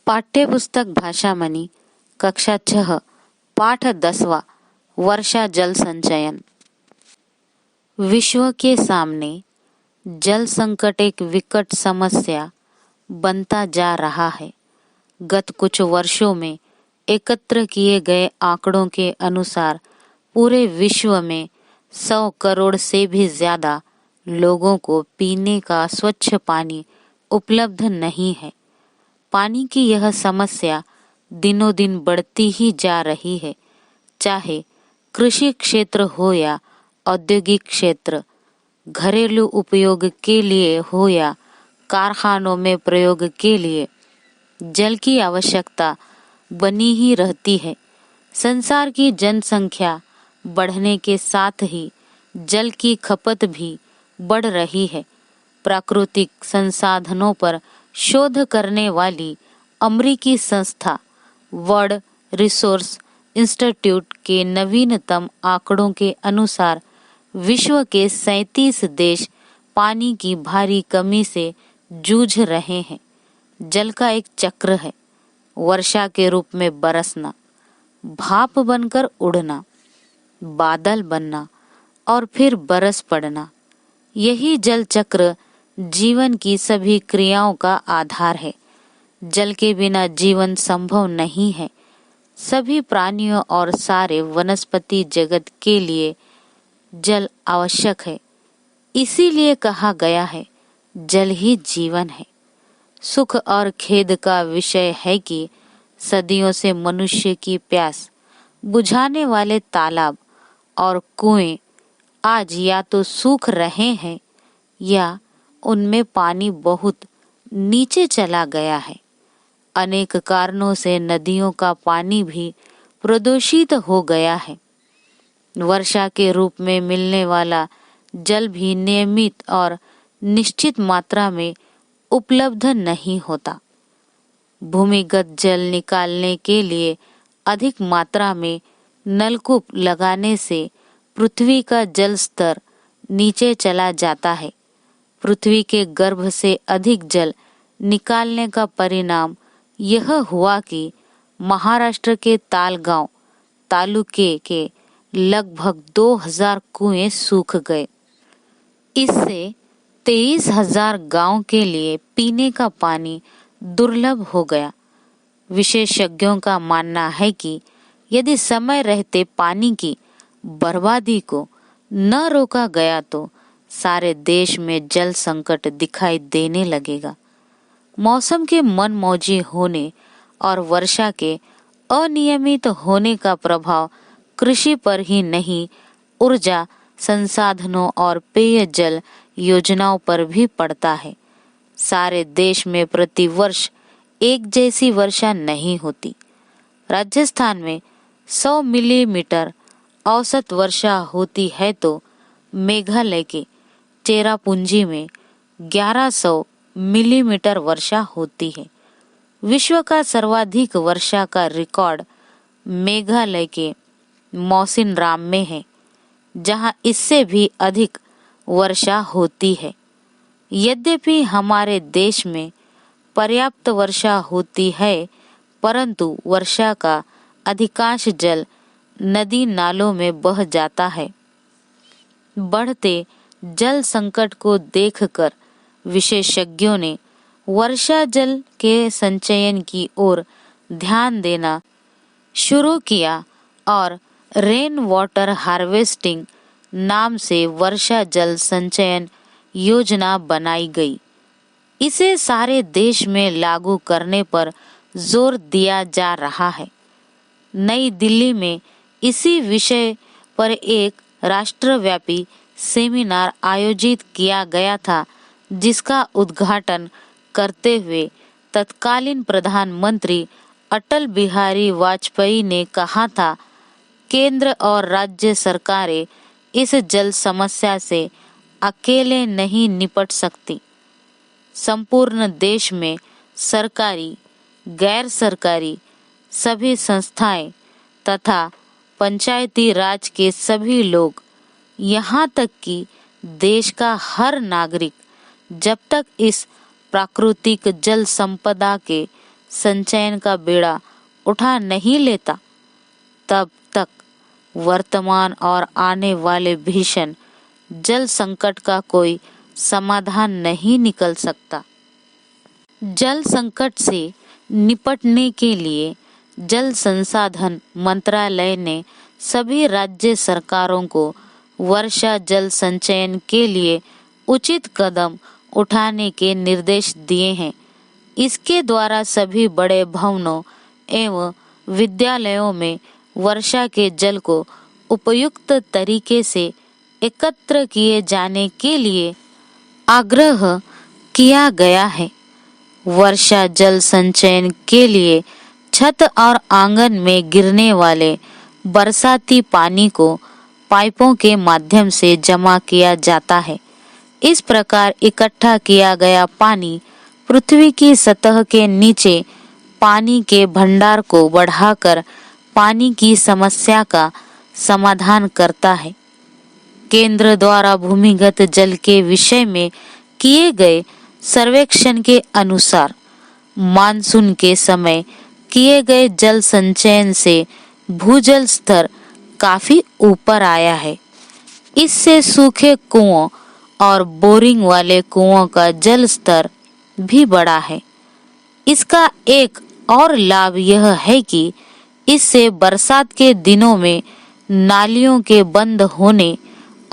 पाठ्यपुस्तक भाषामणि कक्षा 6 पाठ 10वां वर्षा जल संचयन। विश्व के सामने जल संकट एक विकट समस्या बनता जा रहा है। गत कुछ वर्षों में एकत्र किए गए आंकड़ों के अनुसार पूरे विश्व में 100 करोड़ से भी ज्यादा लोगों को पीने का स्वच्छ पानी उपलब्ध नहीं है। पानी की यह समस्या दिनों दिन बढ़ती ही जा रही है, चाहे कृषि क्षेत्र हो या औद्योगिक क्षेत्र, घरेलू उपयोग के लिए हो या कारखानों में प्रयोग के लिए जल की आवश्यकता बनी ही रहती है। संसार की जनसंख्या बढ़ने के साथ ही जल की खपत भी बढ़ रही है। प्राकृतिक संसाधनों पर शोध करने वाली अमेरिकी संस्था वर्ल्ड रिसोर्स इंस्टीट्यूट के नवीनतम आंकड़ों के अनुसार विश्व के 37 देश पानी की भारी कमी से जूझ रहे हैं। जल का एक चक्र है, वर्षा के रूप में बरसना, भाप बनकर उड़ना, बादल बनना और फिर बरस पड़ना। यही जल चक्र जीवन की सभी क्रियाओं का आधार है। जल के बिना जीवन संभव नहीं है। सभी प्राणियों और सारे वनस्पति जगत के लिए जल आवश्यक है। इसीलिए कहा गया है, जल ही जीवन है। सुख और खेद का विषय है कि सदियों से मनुष्य की प्यास बुझाने वाले तालाब और कुएं आज या तो सूख रहे हैं या उनमें पानी बहुत नीचे चला गया है। अनेक कारणों से नदियों का पानी भी प्रदूषित हो गया है। वर्षा के रूप में मिलने वाला जल भी नियमित और निश्चित मात्रा में उपलब्ध नहीं होता। भूमिगत जल निकालने के लिए अधिक मात्रा में नलकूप लगाने से पृथ्वी का जल स्तर नीचे चला जाता है। पृथ्वी के गर्भ से अधिक जल निकालने का परिणाम यह हुआ कि महाराष्ट्र के तालगांव तालुके के लगभग 2000 कुएं सूख गए। इससे 23,000 गांव के लिए पीने का पानी दुर्लभ हो गया। विशेषज्ञों का मानना है कि यदि समय रहते पानी की बर्बादी को न रोका गया तो सारे देश में जल संकट दिखाई देने लगेगा। मौसम के मनमौजी होने और वर्षा के अनियमित होने का प्रभाव कृषि पर ही नहीं, ऊर्जा संसाधनों और पेयजल योजनाओं पर भी पड़ता है। सारे देश में प्रति वर्ष एक जैसी वर्षा नहीं होती। राजस्थान में 100 मिलीमीटर औसत वर्षा होती है तो मेघालय के चेरापूंजी में 1100 मिलीमीटर वर्षा होती है। विश्व का सर्वाधिक वर्षा का रिकॉर्ड मेघालय के मौसिनराम में है, जहां इससे भी अधिक वर्षा होती है। यद्यपि हमारे देश में पर्याप्त वर्षा होती है, परंतु वर्षा का अधिकांश जल नदी नालों में बह जाता है। बढ़ते जल संकट को देखकर विशेषज्ञों ने वर्षा जल के संचयन की ओर ध्यान देना शुरू किया और रेन वाटर हार्वेस्टिंग नाम से वर्षा जल संचयन योजना बनाई गई। इसे सारे देश में लागू करने पर जोर दिया जा रहा है। नई दिल्ली में इसी विषय पर एक राष्ट्रव्यापी सेमिनार आयोजित किया गया था, जिसका उद्घाटन करते हुए तत्कालीन प्रधानमंत्री अटल बिहारी वाजपेयी ने कहा था, केंद्र और राज्य सरकारें इस जल समस्या से अकेले नहीं निपट सकती। संपूर्ण देश में सरकारी, गैर सरकारी सभी संस्थाएं तथा पंचायती राज के सभी लोग, यहाँ तक कि देश का हर नागरिक जब तक इस प्राकृतिक जल संपदा के संचयन का बेड़ा उठा नहीं लेता, तब तक वर्तमान और आने वाले भीषण जल संकट का कोई समाधान नहीं निकल सकता। जल संकट से निपटने के लिए जल संसाधन मंत्रालय ने सभी राज्य सरकारों को वर्षा जल संचयन के लिए उचित कदम उठाने के निर्देश दिए हैं। इसके द्वारा सभी बड़े भवनों एवं विद्यालयों में वर्षा के जल को उपयुक्त तरीके से एकत्र किए जाने के लिए आग्रह किया गया है। वर्षा जल संचयन के लिए छत और आंगन में गिरने वाले बरसाती पानी को पाइपों के माध्यम से जमा किया जाता है। इस प्रकार इकट्ठा किया गया पानी पृथ्वी की सतह के नीचे पानी के भंडार को बढ़ाकर पानी की समस्या का समाधान करता है। केंद्र द्वारा भूमिगत जल के विषय में किए गए सर्वेक्षण के अनुसार मानसून के समय किए गए जल संचयन से भूजल स्तर काफी ऊपर आया है। इससे सूखे कुओं और बोरिंग वाले कुओं का जल स्तर भी बढ़ा है। इसका एक और लाभ यह है कि इससे बरसात के दिनों में नालियों के बंद होने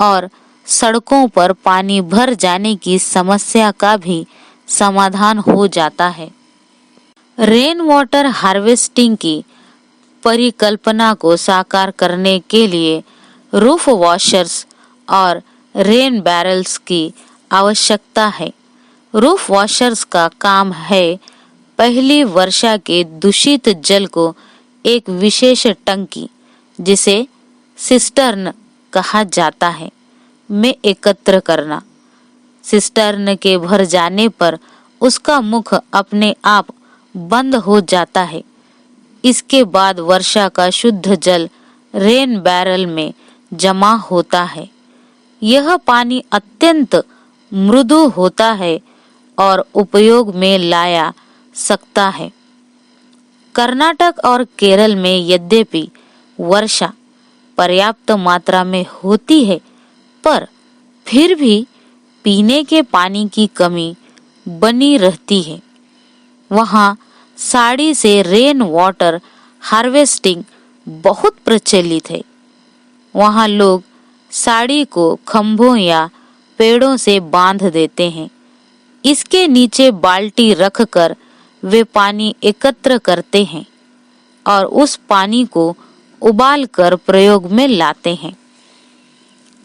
और सड़कों पर पानी भर जाने की समस्या का भी समाधान हो जाता है। रेन वाटर हार्वेस्टिंग की परिकल्पना को साकार करने के लिए रूफ वॉशर्स और रेन बैरल्स की आवश्यकता है। रूफ वॉशर्स का काम है पहली वर्षा के दूषित जल को एक विशेष टंकी, जिसे सिस्टर्न कहा जाता है, में एकत्र करना। सिस्टर्न के भर जाने पर उसका मुख अपने आप बंद हो जाता है। इसके बाद वर्षा का शुद्ध जल रेन बैरल में जमा होता है। यह पानी अत्यंत मृदु होता है और उपयोग में लाया सकता है। कर्नाटक और केरल में यद्यपि वर्षा पर्याप्त मात्रा में होती है, पर फिर भी पीने के पानी की कमी बनी रहती है। वहाँ साड़ी से रेन वाटर हार्वेस्टिंग बहुत प्रचलित है। वहाँ लोग साड़ी को खंभों या पेड़ों से बांध देते हैं। इसके नीचे बाल्टी रखकर वे पानी एकत्र करते हैं और उस पानी को उबालकर प्रयोग में लाते हैं।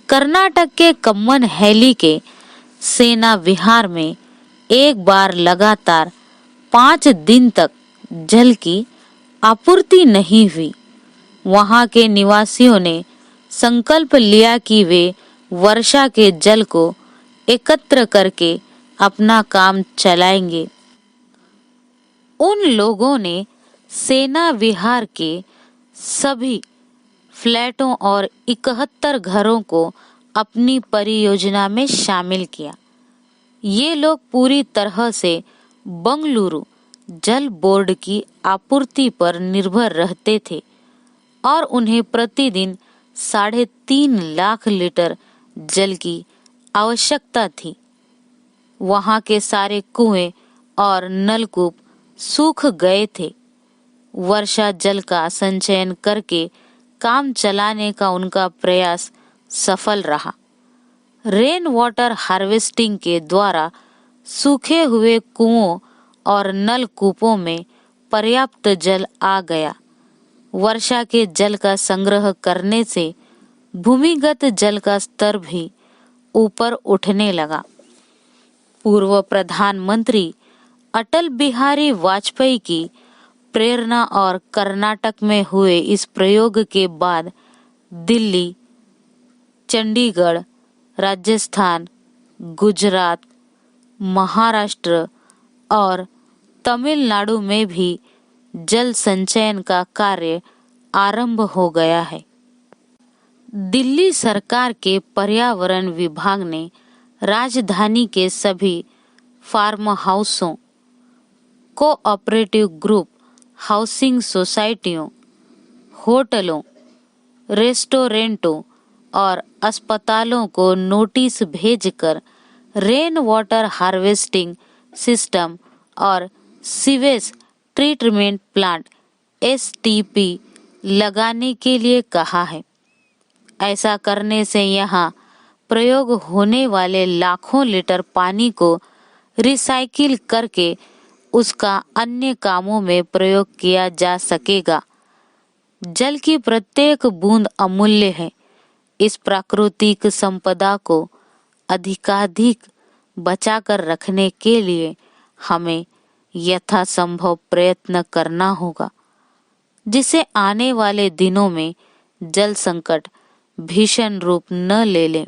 कर्नाटक के कम्मन हैली के सेना विहार में एक बार लगातार 5 दिन तक जल की आपूर्ति नहीं हुई। वहां के निवासियों ने संकल्प लिया कि वे वर्षा के जल को एकत्र करके अपना काम चलाएंगे। उन लोगों ने सेना विहार के सभी फ्लैटों और 71 घरों को अपनी परियोजना में शामिल किया। ये लोग पूरी तरह से बंगलुरु जल बोर्ड की आपूर्ति पर निर्भर रहते थे और उन्हें प्रतिदिन 3.5 लाख लीटर जल की आवश्यकता थी। वहां के सारे कुएं और नलकूप सूख गए थे। वर्षा जल का संचयन करके काम चलाने का उनका प्रयास सफल रहा। रेन वाटर हार्वेस्टिंग के द्वारा सूखे हुए कुओं और नलकूपों में पर्याप्त जल आ गया। वर्षा के जल का संग्रह करने से भूमिगत जल का स्तर भी ऊपर उठने लगा। पूर्व प्रधानमंत्री अटल बिहारी वाजपेयी की प्रेरणा और कर्नाटक में हुए इस प्रयोग के बाद दिल्ली, चंडीगढ़, राजस्थान, गुजरात, महाराष्ट्र और तमिलनाडु में भी जल संचयन का कार्य आरंभ हो गया है। दिल्ली सरकार के पर्यावरण विभाग ने राजधानी के सभी फार्म हाउसों कोऑपरेटिव ग्रुप, हाउसिंग सोसाइटियों, होटलों, रेस्टोरेंटों और अस्पतालों को नोटिस भेजकर रेन वाटर हार्वेस्टिंग सिस्टम और सीवेज ट्रीटमेंट प्लांट (STP) लगाने के लिए कहा है। ऐसा करने से यहाँ प्रयोग होने वाले लाखों लीटर पानी को रिसाइकिल करके उसका अन्य कामों में प्रयोग किया जा सकेगा। जल की प्रत्येक बूंद अमूल्य है। इस प्राकृतिक संपदा को अधिकाधिक बचाकर रखने के लिए हमें यथासंभव प्रयत्न करना होगा, जिससे आने वाले दिनों में जल संकट भीषण रूप न ले ले।